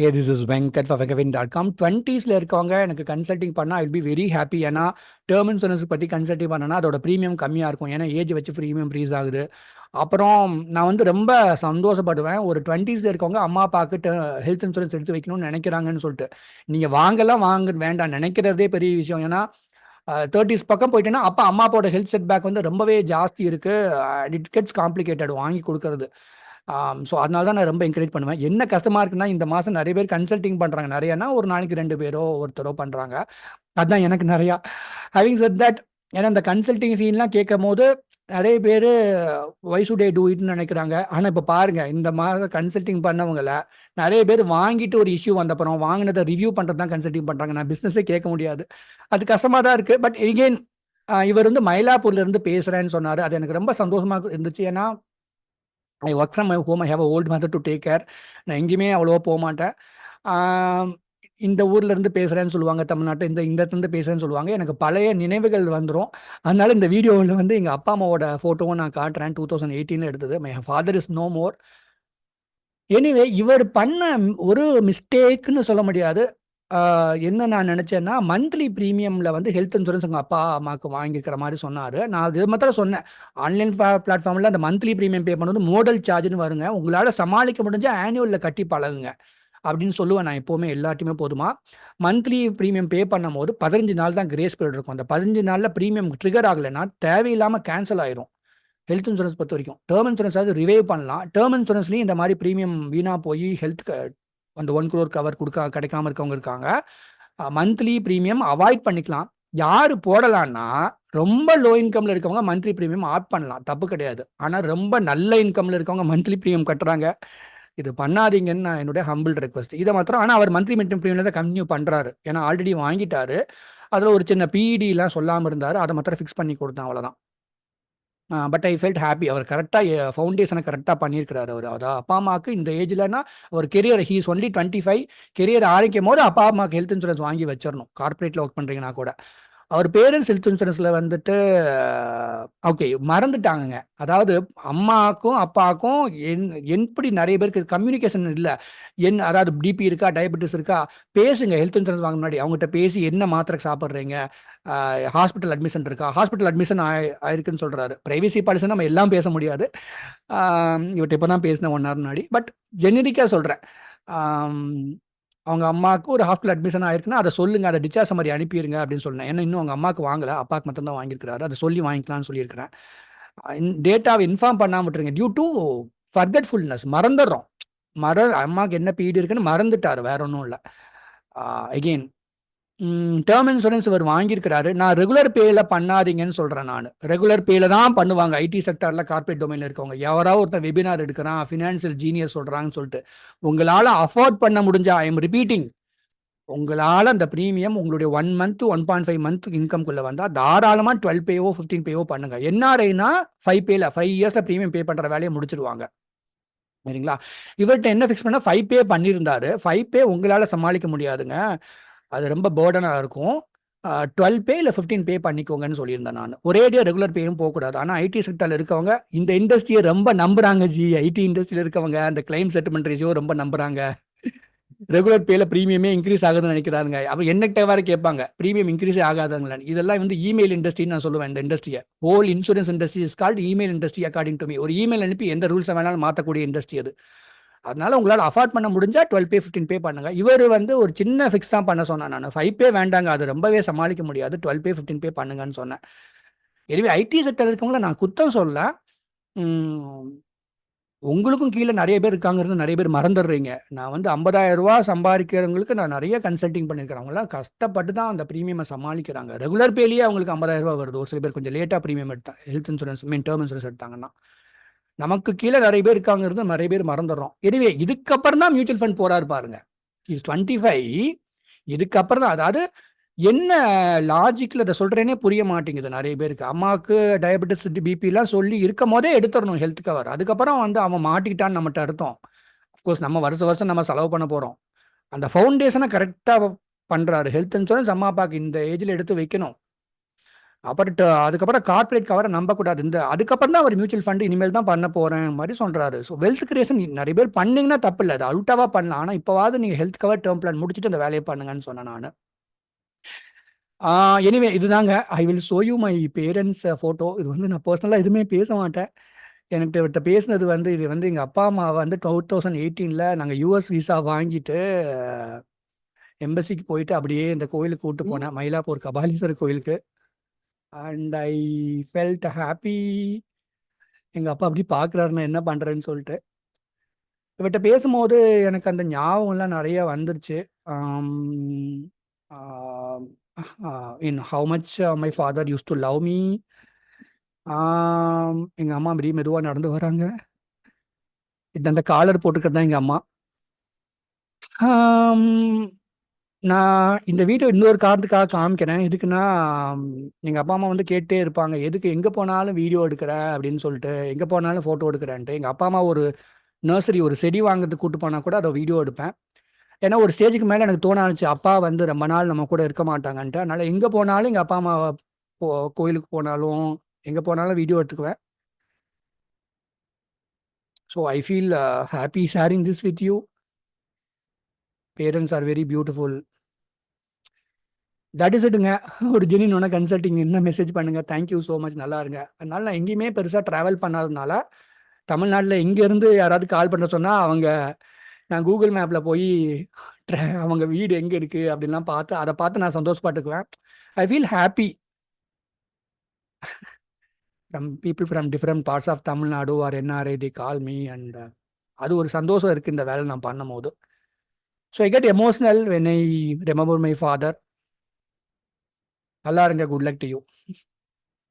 A this is Venkat for வெங்கவின்.com. 20s இருக்கவங்க எனக்கு கன்சல்டிங் பண்ணால் I will be very happy. ஏன்னா டேர்ம் இன்சூரன்ஸ் பற்றி கன்சல்டிங் பண்ணனா அதோட ப்ரீமியம் கம்மியாக இருக்கும். ஏன்னா ஏஜ் வச்சு ப்ரீமியம் ப்ரீஸ் ஆகுது. அப்புறம் நான் வந்து ரொம்ப சந்தோஷப்படுவேன், ஒரு 20s இருக்கவங்க அம்மா அப்பாவுக்கு ஹெல்த் இன்சூரன்ஸ் எடுத்து வைக்கணும்னு நினைக்கிறாங்கன்னு சொல்லிட்டு. நீங்கள் வாங்க வேண்டாம் நினைக்கிறதே பெரிய விஷயம். ஏன்னா 30s பக்கம் போயிட்டேன்னா அப்போ அம்மா அப்பாவோட ஹெல்த் செட் பேக் வந்து ரொம்பவே ஜாஸ்தி இருக்குது. இட் கெட்ஸ் காம்ப்ளிகேட்டட் வாங்கி கொடுக்கறது. ஸோ அதனால தான் நான் ரொம்ப என்கரேஜ் பண்ணுவேன். என்ன கஷ்டமாக இருக்குன்னா இந்த மாதம் நிறைய பேர் கன்சல்டிங் பண்ணுறாங்க. நிறையனா ஒரு நாளைக்கு 2 பேரோ ஒருத்தரோ பண்ணுறாங்க. அதுதான் எனக்கு நிறையா. ஹேவிங் செட் தட், ஏன்னா இந்த கன்சல்டிங் ஃபீன்லாம் கேட்கும் போது நிறைய பேர் ஒய் சுட் ஐ டூ இட்னு நினைக்கிறாங்க. ஆனால் இப்போ பாருங்கள், இந்த மாதிரி கன்சல்டிங் பண்ணவங்கள நிறைய பேர் வாங்கிட்டு ஒரு இஷ்யூ வந்தப்பறம் வாங்கினதை ரிவ்யூ பண்ணுறது தான் கன்சல்டிங் பண்ணுறாங்க. நான் பிஸ்னஸே கேட்க முடியாது. அது கஷ்டமாக தான் இருக்குது. பட் எகெயின் இவர் வந்து மயிலாப்பூர்லேருந்து பேசுகிறேன்னு சொன்னார். அது எனக்கு ரொம்ப சந்தோஷமாக இருந்துச்சு. ஏன்னா I work from my home. I have a old mother to take care. நான் எங்கேயுமே அவ்வளோவா போக மாட்டேன். இந்த ஊர்ல இருந்து பேசுகிறேன்னு சொல்லுவாங்க, தமிழ்நாட்டு இந்த இந்த இடத்துலேருந்து பேசுகிறேன்னு சொல்லுவாங்க. எனக்கு பழைய நினைவுகள் வந்துடும். அதனால இந்த வீடியோவில் வந்து எங்கள் அப்பா அம்மாவோட ஃபோட்டோவும் நான் காட்டுறேன். 2018 எடுத்தது. My father is no more. Anyway இவர் பண்ண ஒரு மிஸ்டேக்குன்னு சொல்ல முடியாது. என்ன நான் நினச்சேன்னா, மந்த்லி ப்ரீமியமில் வந்து ஹெல்த் இன்சூரன்ஸ் எங்கள் அப்பா அம்மாவுக்கு வாங்கிக்கிற மாதிரி சொன்னார். நான் இது மாத்திரம் சொன்னேன், ஆன்லைன் பிளாட்ஃபார்மில் அந்த மந்த்லி ப்ரீமியம் பே பண்ணுறது மோடல் சார்ஜ்னு வருங்க, உங்களால் சமாளிக்க முடிஞ்சால் ஆனுவலில் கட்டி பழகுங்க அப்படின்னு சொல்லுவேன் நான் எப்போவுமே எல்லாத்தையுமே. போதுமா, மந்த்லி ப்ரீமியம் பே பண்ணும் போது 15 நாள் தான் கிரேஸ் பீரியட் இருக்கும். அந்த 15 நாளில் ப்ரீமியம் ட்ரிகர் ஆகலைன்னா தேவையில்லாமல் கேன்சல் ஆயிரும். ஹெல்த் இன்சூரன்ஸ் பொறுத்த வரைக்கும் டேர்ம் இன்சூரன்ஸ் அது ரிவைவ் பண்ணலாம். டேர்ம் இன்சூரன்ஸ்லையும் இந்த மாதிரி ப்ரீமியம் வீணாக போய் ஹெல்த் அந்த 1 crore கவர் கிடைக்காம இருக்கவங்க இருக்காங்க. மந்த்லி ப்ரீமியம் அவாய்ட் பண்ணிக்கலாம். யார் போடலான்னா, ரொம்ப லோ இன்கம்ல இருக்கவங்க மந்த்லி ப்ரீமியம் ஆட் பண்ணலாம், தப்பு கிடையாது. ஆனால் ரொம்ப நல்ல இன்கம்ல இருக்கவங்க மந்த்லி ப்ரீமியம் கட்டுறாங்க. இது பண்ணாதீங்கன்னு நான் என்னுடைய ஹம்பிள் ரெக்வஸ்ட். இதை மாத்திரம் ஆனால் அவர் மந்த்லி ப்ரீமியம் தான் கன்டினியூ பண்ணுறாரு. ஏன்னா ஆல்ரெடி வாங்கிட்டாரு. அதில் ஒரு சின்ன பிஇடிலாம் சொல்லாமல் இருந்தார். அதை மாத்திரம் ஃபிக்ஸ் பண்ணி கொடுத்தேன், அவ்வளோதான். But I felt happy. அவர் கரெக்டாக ஃபவுண்டேஷனை கரெக்டாக பண்ணியிருக்கிறாரு. அவர் அதாவது அப்பா அம்மாவுக்கு இந்த ஏஜ்லன்னா ஒரு கெரியர், ஹீஸ் ஒன்லி 25, கெரியர் ஆரம்பிக்கும் போது அப்பா அம்மாவுக்கு ஹெல்த் இன்சூரன்ஸ் வாங்கி வச்சிடணும். கார்பரேட்டில் ஒர்க் பண்ணுறீங்கன்னா கூட அவர் பேரண்ட்ஸ் ஹெல்த் இன்சூரன்ஸில் வந்துட்டு ஓகே மறந்துட்டாங்கங்க. அதாவது அம்மாவுக்கும் அப்பாவுக்கும் எப்படி நிறைய பேருக்கு கம்யூனிகேஷன் இல்லை. அதாவது பிபி இருக்கா, டயபெட்டிஸ் இருக்கா, பேசுங்க. ஹெல்த் இன்சூரன்ஸ் வாங்க முன்னாடி அவங்ககிட்ட பேசி என்ன மாத்திரை சாப்பிட்றீங்க, ஹாஸ்பிட்டல் அட்மிஷன் இருக்கா, ஹாஸ்பிட்டல் அட்மிஷன் ஆயிருக்குன்னு சொல்கிறாரு. ப்ரைவசி பாலிசி நம்ம எல்லாம் பேச முடியாது. இவர்கிட்ட இப்போ தான் பேசினேன் 1 hour முன்னாடி. பட் ஜெனரிக்காக சொல்கிறேன், அவங்க அம்மாவுக்கு ஒரு ஹாஸ்பிட்டல் அட்மிஷன் ஆயிருக்குன்னா அதை சொல்லுங்கள், அதை டிஸ்சார்ஜ் மாதிரி அனுப்பிடுங்க அப்படின்னு சொன்னேன். ஏன்னா இன்னும் அவங்க அம்மாவுக்கு வாங்கலை, அப்பாவுக்கு மட்டும்தான் வாங்கியிருக்கிறாரு. அதை சொல்லி வாங்கிக்கலாம்னு சொல்லியிருக்கிறேன். டேட்டாவை இன்ஃபார்ம் பண்ணாமல் விட்டுருங்க. டியூ டு ஃபர்கெட்ஃபுல்னஸ், மறந்துடுறோம். அம்மாவுக்கு என்ன பீரியட் இருக்குன்னு மறந்துட்டார், வேற ஒன்றும் இல்லை. அகெயின் டேர்ம் இன்சூரன்ஸ் இவர் வாங்கியிருக்கிறாரு. நான் ரெகுலர் பேல பண்ணாதீங்கன்னு சொல்கிறேன். நான் ரெகுலர் பேல தான் பண்ணுவாங்க ஐடி செக்டரில், கார்பரேட் டொமைனில் இருக்கவங்க. யாராவது ஒருத்தர் வெபினார் எடுக்கிறான், ஃபினான்ஷியல் ஜீனியஸ் சொல்கிறாங்கன்னு சொல்லிட்டு உங்களால் அஃபோர்ட் பண்ண முடிஞ்சா, ஐ எம் ரிப்பீட்டிங், உங்களால் அந்த ப்ரீமியம் உங்களுடைய 1 month to 1.5 month இன்கம்குள்ளே வந்தால் தாராளமாக 12 பேவோ 15 பேவோ பண்ணுங்க. என்ஆர்ஐனா 5 பேல 5 இயர்ஸில் ப்ரீமியம் பே பண்ணுற வேலையை முடிச்சிடுவாங்க. சரிங்களா? இவர்கிட்ட என்ன ஃபிக்ஸ் பண்ணால் 5 பே பண்ணியிருந்தாரு. 5 பே உங்களால் சமாளிக்க முடியாதுங்க, அது ரொம்ப பேர்டனாக இருக்கும். 12 பே இல்லை 15 பே பண்ணிக்கோங்கன்னு சொல்லியிருந்தேன் நான். ஒரேடியாக ரெகுலர் பேயும் போகக்கூடாது. ஆனால் ஐடி செக்டரில் இருக்கவங்க இந்த இண்டஸ்ட்ரியை ரொம்ப நம்புறாங்க. ஐடி இண்டஸ்ட்ரியில் இருக்கவங்க அந்த கிளைம் செட்டில்மெண்ட் ரேஷியோ ரொம்ப நம்புறாங்க. ரெகுலர் பேல ப்ரீமியமே இன்க்ரீஸ் ஆகுதுன்னு நினைக்கிறாங்க. அப்போ என்னகிட்ட வேற கேட்பாங்க, ப்ரீமியம் இன்க்ரீஸ் ஆகாதுங்களா? இதெல்லாம் வந்து இமெயில் இண்டஸ்ட்ரின்னு நான் சொல்லுவேன். இந்த இண்டஸ்ட்ரியை, whole insurance industry is called email industry according to me. ஒரு இமெயில் அனுப்பி எந்த ரூல்ஸை வேணாலும் மாற்றக்கூடிய இண்டஸ்ட்ரி அது. அதனால உங்களால் அஃபோர்ட் பண்ண முடிஞ்சா 12 பே 15 பே பண்ணுங்க. இவர் வந்து ஒரு சின்ன ஃபிக்ஸ் தான் பண்ண சொன்னேன் நான். 5 பே வேண்டாங்க, அது ரொம்பவே சமாளிக்க முடியாது, 12 பே 15 பே பண்ணுங்கன்னு சொன்னேன். எனவே ஐடி செக்டர் இருக்கவங்கள நான் குத்தம் சொல்ல, உங்களுக்கும் கீழே நிறைய பேர் இருக்காங்கிறது நிறைய பேர் மறந்துடுறீங்க. நான் வந்து 50,000 ரூபா சம்பாதிக்கிறவங்களுக்கு நான் நிறைய கன்சல்டிங் பண்ணியிருக்கிறேன். அவங்களாம் கஷ்டப்பட்டு தான் அந்த ப்ரீமியமை சமாளிக்கிறாங்க. ரெகுலர் பேலேயே அவங்களுக்கு 50,000 ரூபா வருது. ஒரு சில பேர் கொஞ்சம் லேட்டாக ப்ரீமியம் எடுத்தாங்க, ஹெல்த் இன்சூரன்ஸ் டேர்ம் இன்சூரன்ஸ் எடுத்தாங்கன்னா. நமக்கு கீழே நிறைய பேர் இருக்காங்கிறது நிறைய பேர் மறந்துடுறோம். எனவே இதுக்கப்புறம் தான் மியூச்சுவல் ஃபண்ட் போறாரு பாருங்க. இஸ் 25. இதுக்கப்புறம் தான், அதாவது என்ன லாஜிக்கில் அதை சொல்கிறேனே புரிய மாட்டேங்குது நிறைய பேருக்கு. அம்மாவுக்கு டயபெட்டிஸ் பிபிலாம் சொல்லி இருக்கும் போதே எடுத்துடணும் ஹெல்த் கவர். அதுக்கப்புறம் வந்து அவன் மாட்டிக்கிட்டான்னு நம்மகிட்ட அர்த்தம். அஃப்கோர்ஸ் நம்ம வருஷம் நம்ம செலவு பண்ண போகிறோம். அந்த ஃபவுண்டேஷனை கரெக்டாக பண்ணுறாரு. ஹெல்த் இன்சூரன்ஸ் அம்மா அப்பாவுக்கு இந்த ஏஜில் எடுத்து வைக்கணும். அப்புறம் அதுக்கப்புறம் கார்ப்பரேட் கவரை நம்பக்கூடாது. அதுக்கப்புறம் தான் அவர் மியூச்சுவல் ஃபண்ட் இனிமேல் தான் பண்ண போறேன் மாதிரி சொல்றாரு. ஸோ வெல்த் கிரியேஷன் நிறைய பேர் பண்ணீங்கன்னா தப்பு இல்லை, அது அல்டாவா பண்ணலாம். ஆனால் இப்போவாது நீங்கள் ஹெல்த் கவர் டேர்ம் பிளான் முடிச்சுட்டு அந்த வேலையை பண்ணுங்கன்னு சொன்னேன் நான். எனிவே இதுதாங்க. I will show you my parents photo. இது வந்து நான் பர்சனலாக எதுவுமே பேச மாட்டேன். எனக்கு இவர்கிட்ட பேசினது வந்து இது வந்து எங்கள் அப்பா அம்மா வந்து 2018 நாங்கள் யூஎஸ் விசா வாங்கிட்டு எம்பசிக்கு போயிட்டு அப்படியே இந்த கோயிலுக்கு கூப்பிட்டு போனேன், மயிலாப்பூர் கபாலீஸ்வரர் கோயிலுக்கு. And I felt happy. எங்கள் அப்பா அப்படி பார்க்குறாரு நான் என்ன பண்ணுறேன்னு சொல்லிட்டு. இவர்கிட்ட பேசும்போது எனக்கு அந்த ஞாபகம்லாம் நிறைய வந்துருச்சு. In how much my father use to love me. எங்கள் அம்மா அப்படி மெதுவாக நடந்து வராங்க. இது அந்த காலர் போட்டுக்கிறது தான் எங்கள் அம்மா. ஆம், நான் இந்த வீடியோ இன்னொரு காரணத்துக்காக காமிக்கிறேன். எதுக்குன்னா, எங்கள் அப்பா அம்மா வந்து கேட்டே இருப்பாங்க, எதுக்கு எங்கே போனாலும் வீடியோ எடுக்கிற அப்படின்னு சொல்லிட்டு, எங்கே போனாலும் ஃபோட்டோ எடுக்கிறேன்ட்டு. எங்கள் அப்பா அம்மா ஒரு நர்சரி ஒரு செடி வாங்குறதுக்கு கூட்டு போனால் கூட அதை வீடியோ எடுப்பேன். ஏன்னா ஒரு ஸ்டேஜுக்கு மேலே எனக்கு தோண ஆரம்பிச்சு, அப்பா வந்து ரொம்ப நாள் நம்ம கூட இருக்க மாட்டாங்கன்ட்டு. அதனால எங்கே போனாலும் எங்கள் அப்பா அம்மா கோயிலுக்கு போனாலும் எங்கே போனாலும் வீடியோ எடுத்துக்குவேன். So I feel happy sharing this with you. Parents are very beautiful. That is இட்டுங்க. ஒரு ஜெனியூனான கன்சல்டிங் என்ன மெசேஜ் பண்ணுங்க. Thank you so much. நல்லா இருங்க. அதனால நான் எங்கேயுமே பெருசாக ட்ராவல் பண்ணாததுனால, தமிழ்நாட்டில் இங்கேருந்து யாராவது கால் பண்ண சொன்னால் அவங்க நான் கூகுள் மேப்பில் போய் அவங்க வீடு எங்கே இருக்குது அப்படின்லாம் பார்த்து அதை பார்த்து நான் சந்தோஷப்பட்டுக்குவேன். I feel happy from people from different parts of Tamil Nadu or NRI they call me. And அது ஒரு சந்தோஷம் இருக்குது இந்த வேலை நான் பண்ணும்போது. So I get emotional when I remember my father. நல்லா இருங்க. Good luck to you.